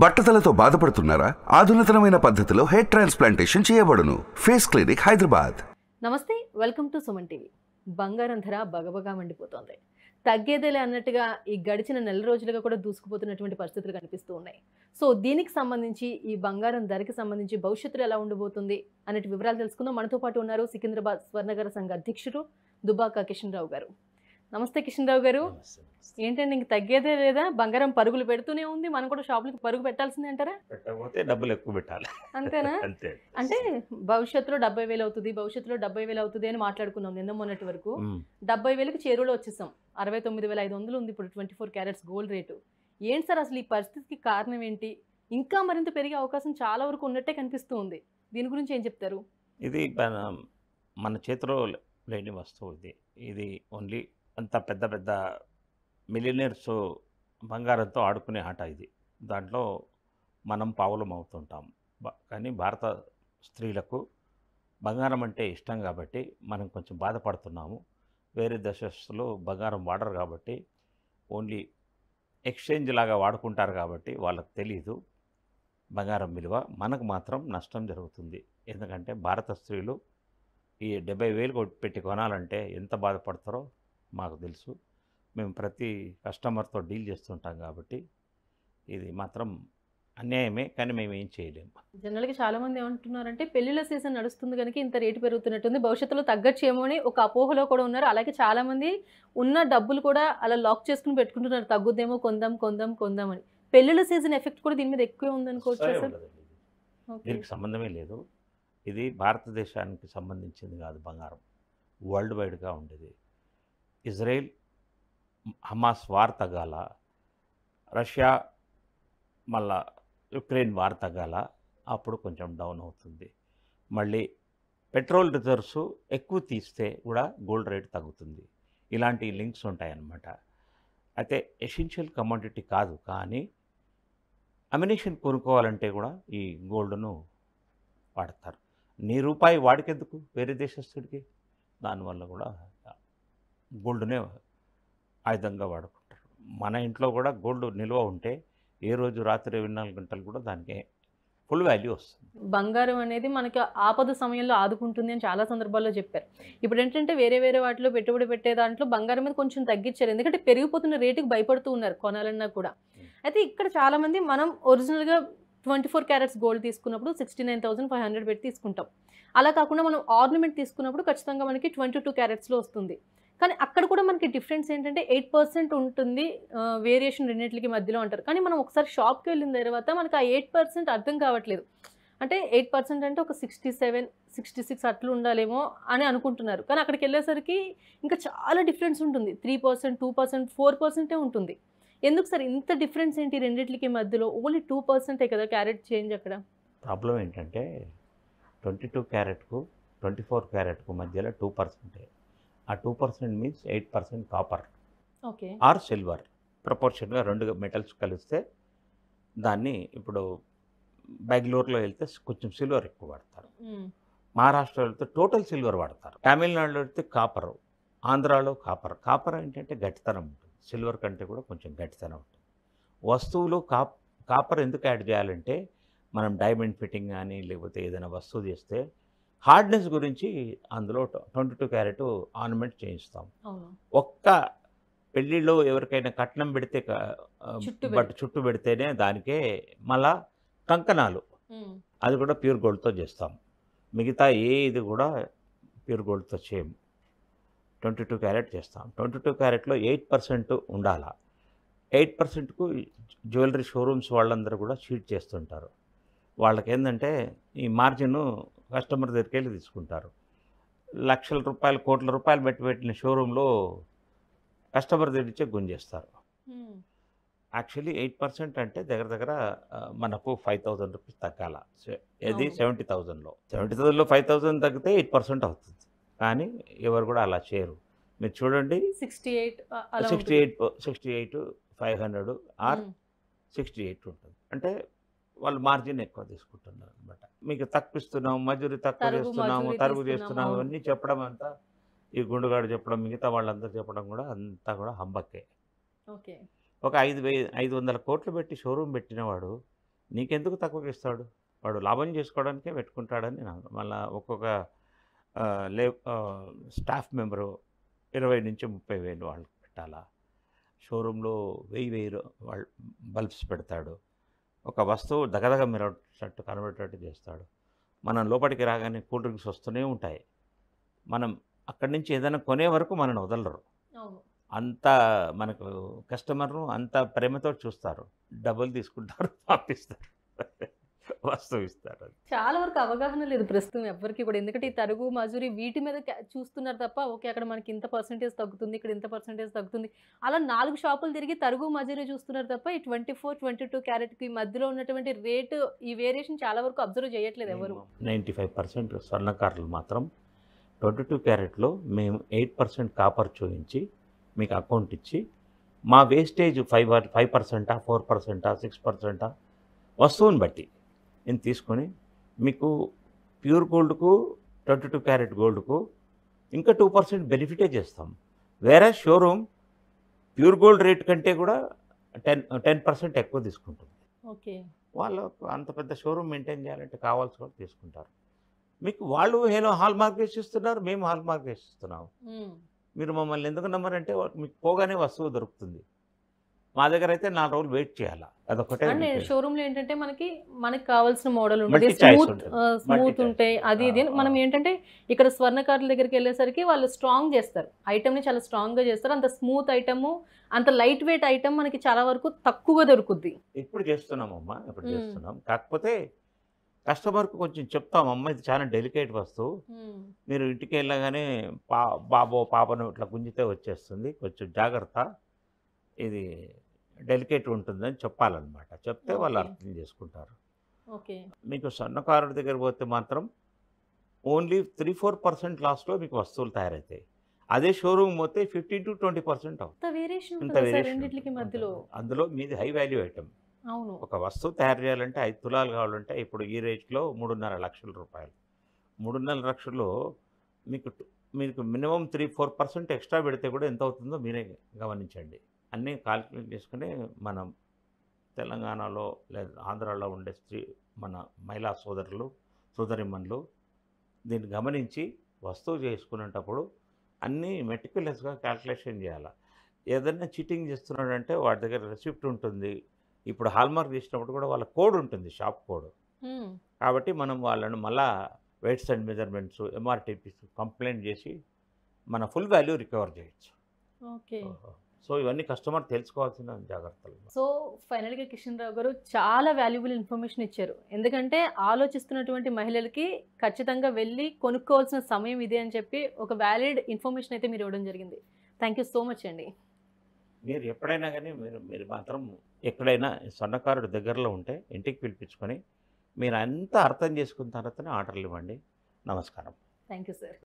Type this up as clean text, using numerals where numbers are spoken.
బట్టతలతో బాధపడుతున్నారా? ఆధునితనమైన పద్ధతిలో hair transplantation చేయబడును. Face clinic, Hyderabad. నమస్తే, వెల్కమ్ టు సుమన్ టీవీ. బంగారం ధర బగబగా మండిపోతోంది. తగ్గేదేలే అన్నట్టుగా ఈ గడిచిన నెల రోజులుగా కూడా దూసుకుపోతున్నటువంటి పరిస్థితులు కనిపిస్తూ ఉన్నాయి. సో దీనికి సంబంధించి ఈ బంగారం ధరకి సంబంధించి భవిష్యత్తులో ఎలా ఉండబోతుంది అనే వివరాలు తెలుసుకుందాం. మనతో పాటు ఉన్నారు సికింద్రాబాద్ స్వర్ణగర సంఘ అధ్యక్షుడు దుబ్బాక కిషన్ రావు గారు. నమస్తే కిషన్ రావు గారు. ఏంటండి, ఇంక తగ్గేదే లేదా? బంగారం పరుగులు పెడుతూనే ఉంది, మనం కూడా షాపులకు పరుగు పెట్టాల్సిందే అంటారా? పెట్టకపోతే డబ్బులు ఎక్కువ పెట్టాలి, అంతేనా? అంతే. అంటే భవిష్యత్తులో 70,000 అవుతుంది, భవిష్యత్తులో 70,000 అవుతుంది అని మాట్లాడుకున్నాం నిన్న మొన్నటి వరకు. 70,000కి చేరువలో వచ్చేసాం. 69,500 ఉంది ఇప్పుడు 24 క్యారెట్స్ గోల్డ్ రేటు. ఏంటి సార్ అసలు ఈ పరిస్థితికి కారణం ఏంటి? ఇంకా మరింత పెరిగే అవకాశం చాలా వరకు ఉన్నట్టే కనిపిస్తూ ఉంది. దీని గురించి ఏం చెప్తారు? ఇది మన చేతిలో లేని వస్తువు. ఇది ఓన్లీ అంత పెద్ద పెద్ద మిలియనర్స్ బంగారంతో ఆడుకునే ఆట ఇది. దాంట్లో మనం పావులం అవుతుంటాం. కానీ భారత స్త్రీలకు బంగారం అంటే ఇష్టం కాబట్టి మనం కొంచెం బాధపడుతున్నాము. వేరే దేశస్తులు బంగారం వాడరు కాబట్టి, ఓన్లీ ఎక్స్చేంజ్ లాగా వాడుకుంటారు కాబట్టి వాళ్ళకి తెలియదు బంగారం విలువ. మనకు మాత్రం నష్టం జరుగుతుంది. ఎందుకంటే భారత స్త్రీలు ఈ 70,000 పెట్టి కొనాలంటే ఎంత బాధపడతారో మాకు తెలుసు. మేము ప్రతి కస్టమర్తో డీల్ చేస్తుంటాం కాబట్టి ఇది మాత్రం అన్యాయమే. కానీ మేము ఏం చేయలేము. జనరల్గా చాలా మంది ఏమంటున్నారంటే పెళ్లిళ్ళ సీజన్ నడుస్తుంది కనుక ఇంత రేటు పెరుగుతున్నట్టుంది, భవిష్యత్తులో తగ్గచ్చేమో అని ఒక అపోహలో కూడా ఉన్నారు. అలాగే చాలా మంది ఉన్న డబ్బులు కూడా అలా లాక్ చేసుకుని పెట్టుకుంటున్నారు, తగ్గుద్దేమో కొందాం అని. పెళ్లిళ్ళ సీజన్ ఎఫెక్ట్ కూడా దీని మీద ఎక్కువే ఉందనుకోవచ్చు సార్. దీనికి సంబంధమే లేదు. ఇది భారతదేశానికి సంబంధించింది కాదు. బంగారం వరల్డ్ వైడ్గా ఉండేది. ఇజ్రాయెల్ హమాస్ వార్ తగ్గాల, రష్యా మళ్ళా యుక్రెయిన్ వార్ తగ్గాల, అప్పుడు కొంచెం డౌన్ అవుతుంది. మళ్ళీ పెట్రోల్ రిజర్వ్స్ ఎక్కువ తీస్తే కూడా గోల్డ్ రేట్ తగ్గుతుంది. ఇలాంటి లింక్స్ ఉంటాయన్నమాట. అయితే ఎసెన్షియల్ కమోడిటీ కాదు, కానీ అమ్యునిషన్ కొనుక్కోవాలంటే కూడా ఈ గోల్డ్ను వాడతారు. నీ రూపాయి వాడికెందుకు వేరే దేశస్తుడికి? దానివల్ల కూడా గోల్డ్నే ఆయుధంగా వాడుకుంటారు. మన ఇంట్లో కూడా గోల్డ్ నిల్వ ఉంటే ఏ రోజు రాత్రి 24 గంటలు కూడా దానికి ఫుల్ వాల్యూ వస్తుంది. బంగారం అనేది మనకి ఆపద సమయంలో ఆదుకుంటుంది అని చాలా సందర్భాల్లో చెప్పారు. ఇప్పుడు ఏంటంటే వేరే వాటిలో పెట్టుబడి పెట్టే దాంట్లో బంగారం మీద కొంచెం తగ్గించారు, ఎందుకంటే పెరిగిపోతున్న రేటుకి భయపడుతూ ఉన్నారు కొనాలన్నా కూడా. అయితే ఇక్కడ చాలామంది మనం ఒరిజినల్గా 24 క్యారెట్స్ గోల్డ్ తీసుకున్నప్పుడు 69,500 పెట్టి తీసుకుంటాం. అలా కాకుండా మనం ఆర్నమెంట్ తీసుకున్నప్పుడు ఖచ్చితంగా మనకి 22 క్యారెట్స్లో వస్తుంది. కానీ అక్కడ కూడా మనకి డిఫరెన్స్ ఏంటంటే 8% ఉంటుంది వేరియేషన్ రెండింటికి మధ్యలో అంటారు. కానీ మనం ఒకసారి షాప్కి వెళ్ళిన తర్వాత మనకు ఆ 8% అర్థం కావట్లేదు. అంటే 8% అంటే ఒక 67, 66 అట్లు ఉండాలేమో అని అనుకుంటున్నారు. కానీ అక్కడికి వెళ్ళేసరికి ఇంకా చాలా డిఫరెన్స్ ఉంటుంది. 3%, 2%, 4% ఉంటుంది. ఎందుకు సార్ ఇంత డిఫరెన్స్ ఏంటి రెండింటికి మధ్యలో? ఓన్లీ 2% కదా క్యారెట్ చేంజ్. అక్కడ ప్రాబ్లం ఏంటంటే 22 క్యారెట్కు 24 క్యారెట్కు మధ్యలో 2%. ఆ 2% మీన్స్ 8% కాపర్ ఆర్ సిల్వర్. ప్రపోర్షన్గా రెండు మెటల్స్ కలిస్తే దాన్ని ఇప్పుడు బెంగళూరులో వెళ్తే కొంచెం సిల్వర్ ఎక్కువ వాడతారు, మహారాష్ట్రలో వెళ్తే టోటల్ సిల్వర్ వాడతారు, తమిళనాడులో వెళ్తే కాపర్, ఆంధ్రాలో కాపర్. కాపర్ ఏంటంటే గట్టితనం ఉంటుంది, సిల్వర్ కంటే కూడా కొంచెం గట్టితనం ఉంటుంది. వస్తువులు కాపర్ ఎందుకు యాడ్ చేయాలంటే మనం డైమండ్ ఫిట్టింగ్ కానీ లేకపోతే ఏదైనా వస్తువు చేస్తే హార్డ్నెస్ గురించి అందులో 22 క్యారెట్ ఆర్నమెంట్ చేయిస్తాం. ఒక్క పెళ్ళిళ్ళు ఎవరికైనా కట్నం పెడితే చుట్టూ పెడితేనే దానికే మళ్ళా కంకణాలు, అది కూడా ప్యూర్ గోల్డ్తో చేస్తాం. మిగతా ఇది కూడా ప్యూర్ గోల్డ్తో చేయము. 22 క్యారెట్ చేస్తాం. 22 క్యారెట్లో 8% ఉండాలా. 8%కు జ్యువెలరీ షోరూమ్స్ వాళ్ళందరూ కూడా షీట్ చేస్తుంటారు. వాళ్ళకి ఏంటంటే ఈ మార్జిన్ కస్టమర్ దగ్గరికి వెళ్ళి తీసుకుంటారు. లక్షల రూపాయలు, కోట్ల రూపాయలు పెట్టిన షోరూంలో కస్టమర్ దగ్గర నుంచే గుంజేస్తారు. యాక్చువల్లీ 8% అంటే దగ్గర మనకు 5,000 రూపీస్ తగ్గాల. అది 70,000లో 5,000 తగ్గితే 8% అవుతుంది. కానీ ఎవరు కూడా అలా చేయరు. మీరు చూడండి 68,500 ఆర్ 68 ఉంటుంది. అంటే వాళ్ళు మార్జిన్ ఎక్కువ తీసుకుంటున్నారు అనమాట. మీకు తక్కువిస్తున్నాము, మజూరి తక్కువ చేస్తున్నాము, తరుగు చేస్తున్నాము అన్నీ చెప్పడం అంతా ఈ గుండుగాడు చెప్పడం, మిగతా వాళ్ళందరూ చెప్పడం కూడా అంతా కూడా హంబక్కే. ఒక 500 కోట్లు పెట్టి షోరూమ్ పెట్టినవాడు నీకెందుకు తక్కువకి ఇస్తాడు, వాడు లాభం చేసుకోవడానికే పెట్టుకుంటాడని మళ్ళీ ఒక్కొక్క స్టాఫ్ మెంబరు 20 నుంచి 30 వేలు వాళ్ళకి పెట్టాలా, షోరూంలో 1000 వాళ్ళు బల్బ్స్ పెడతాడు, ఒక వస్తువు దగదగ మెరటట్టు కనబడేటట్టు చేస్తాడు. మనం లోపలికి రాగానే కూల్ డ్రింక్స్ వస్తూనే ఉంటాయి, మనం అక్కడి నుంచి ఏదైనా కొనే వరకు మనల్ని వదలరు. అంత మనకు కస్టమర్ను అంత ప్రేమతో చూస్తారు, డబ్బులు తీసుకుంటారు, పంపిస్తారు, వస్తువు ఇస్తారు. చాలా వరకు అవగాహన లేదు ప్రస్తుతం ఎవరికి కూడా, ఎందుకంటే ఈ తరుగు మజూరి వీటి మీద చూస్తున్నారు తప్ప, ఓకే అక్కడ మనకి ఇంత పర్సెంటేజ్ తగ్గుతుంది, ఇక్కడ ఇంత పర్సెంటేజ్ తగ్గుతుంది, అలా 4 షాపులు తిరిగి తరుగు మజూరి చూస్తున్నారు తప్ప ఈ 24, 22 క్యారెట్కి మధ్యలో ఉన్నటువంటి రేటు ఈ వేరియేషన్ చాలా వరకు అబ్జర్వ్ చేయట్లేదు ఎవరు. 95% స్వర్ణకారులు మాత్రం 22 క్యారెట్లో మేము 8% కాపర్ చూపించి మీకు అకౌంట్ ఇచ్చి, మా వేస్టేజ్ 5%, 4%, 6% వస్తువుని బట్టి నేను తీసుకొని మీకు ప్యూర్ గోల్డ్కు 22 క్యారెట్ గోల్డ్కు ఇంకా 2% బెనిఫిటే చేస్తాం. వేరే షోరూమ్ ప్యూర్ గోల్డ్ రేట్ కంటే కూడా 10% ఎక్కువ తీసుకుంటుంది. ఓకే, వాళ్ళకు అంత పెద్ద షోరూమ్ మెయింటైన్ చేయాలంటే కావాల్సి కూడా తీసుకుంటారు. మీకు వాళ్ళు హాల్ మార్క్ వేసి ఇస్తున్నారు, మేము హాల్ మార్క్ వేసి ఇస్తున్నాము. మీరు మమ్మల్ని ఎందుకు నమ్మరంటే మీకు పోగానే వస్తువు దొరుకుతుంది. మా దగ్గర అయితే 4 రోజులు వెయిట్ చేయాలా, అదొకటే. షోరూమ్ లో ఏంటంటే మనకి కావాల్సిన మోడల్ ఉంటుంది, స్మూత్ ఉంటాయి, అది ఇది. మనం ఏంటంటే ఇక్కడ స్వర్ణకారుల దగ్గరికి వెళ్ళేసరికి వాళ్ళు స్ట్రాంగ్ చేస్తారు, ఐటమ్ ని చాలా స్ట్రాంగ్ గా చేస్తారు. అంత స్మూత్ ఐటమ్, అంత లైట్ వెయిట్ ఐటమ్ మనకి చాలా వరకు తక్కువగా దొరుకుద్ది. ఇప్పుడు చేస్తున్నామమ్మా, ఇప్పుడు చేస్తున్నాం. కాకపోతే కస్టమర్కు కొంచెం చెప్తాం, అమ్మ ఇది చాలా డెలికేట్ వస్తువు, మీరు ఇంటికి వెళ్ళగానే బాబో పాపను ఇట్లా గుంజితే వచ్చేస్తుంది, కొంచెం జాగ్రత్త, ఇది డెలికేట్ ఉంటుందని చెప్పాలన్నమాట. చెప్తే వాళ్ళు అర్థం చేసుకుంటారు. ఓకే, మీకు స్వర్ణకారుడి దగ్గర పోతే మాత్రం ఓన్లీ 3-4% లాస్ట్లో మీకు వస్తువులు తయారవుతాయి. అదే షోరూమ్ పోతే 15 to 20% మధ్యలో. అందులో మీది హై వాల్యూ ఐటమ్. అవును, ఒక వస్తువు తయారు చేయాలంటే 5 తులాలు కావాలంటే ఇప్పుడు ఈ రేట్లో 3.5 లక్షల రూపాయలు. 3.5 లక్షల్లో మీకు మినిమం 3-4% ఎక్స్ట్రా పెడితే కూడా ఎంత అవుతుందో మీరే గమనించండి. అన్నీ కాల్కులేట్ చేసుకుని మనం తెలంగాణలో లేదా ఆంధ్రాలో ఉండే మన మహిళా సోదరిమణులు దీన్ని గమనించి వస్తువు చేసుకునేటప్పుడు అన్నీ మెటిక్యులస్గా క్యాల్కులేషన్ చేయాలి. ఏదైనా చీటింగ్ చేస్తున్నాడంటే వాడి దగ్గర రెసిప్ట్ ఉంటుంది. ఇప్పుడు హాల్మార్క్ చేసినప్పుడు కూడా వాళ్ళ కోడ్ ఉంటుంది, షాప్ కోడ్. కాబట్టి మనం వాళ్ళను మళ్ళా వెయిట్స్ అండ్ మెజర్మెంట్స్, ఎంఆర్టీపీస్ కంప్లైంట్ చేసి మన ఫుల్ వాల్యూ రికవర్ చేయొచ్చు. ఓకే, సో ఇవన్నీ కస్టమర్ తెలుసుకోవాల్సిన జాగ్రత్తలు. సో ఫైనల్గా కిషన్ రావు గారు చాలా వాల్యుబుల్ ఇన్ఫర్మేషన్ ఇచ్చారు. ఎందుకంటే ఆలోచిస్తున్నటువంటి మహిళలకి ఖచ్చితంగా వెళ్ళి కొనుక్కోవాల్సిన సమయం ఇదే అని చెప్పి ఒక వ్యాలిడ్ ఇన్ఫర్మేషన్ అయితే మీరు ఇవ్వడం జరిగింది. థ్యాంక్ యూ సో మచ్ అండి. మీరు ఎప్పుడైనా కానీ మీరు మాత్రం ఎక్కడైనా స్వర్ణకారుడు దగ్గరలో ఉంటే ఇంటికి పిలిపించుకొని మీరు అంతా అర్థం చేసుకున్న తర్వాతనే ఆర్డర్లు ఇవ్వండి. నమస్కారం. Thank you sir.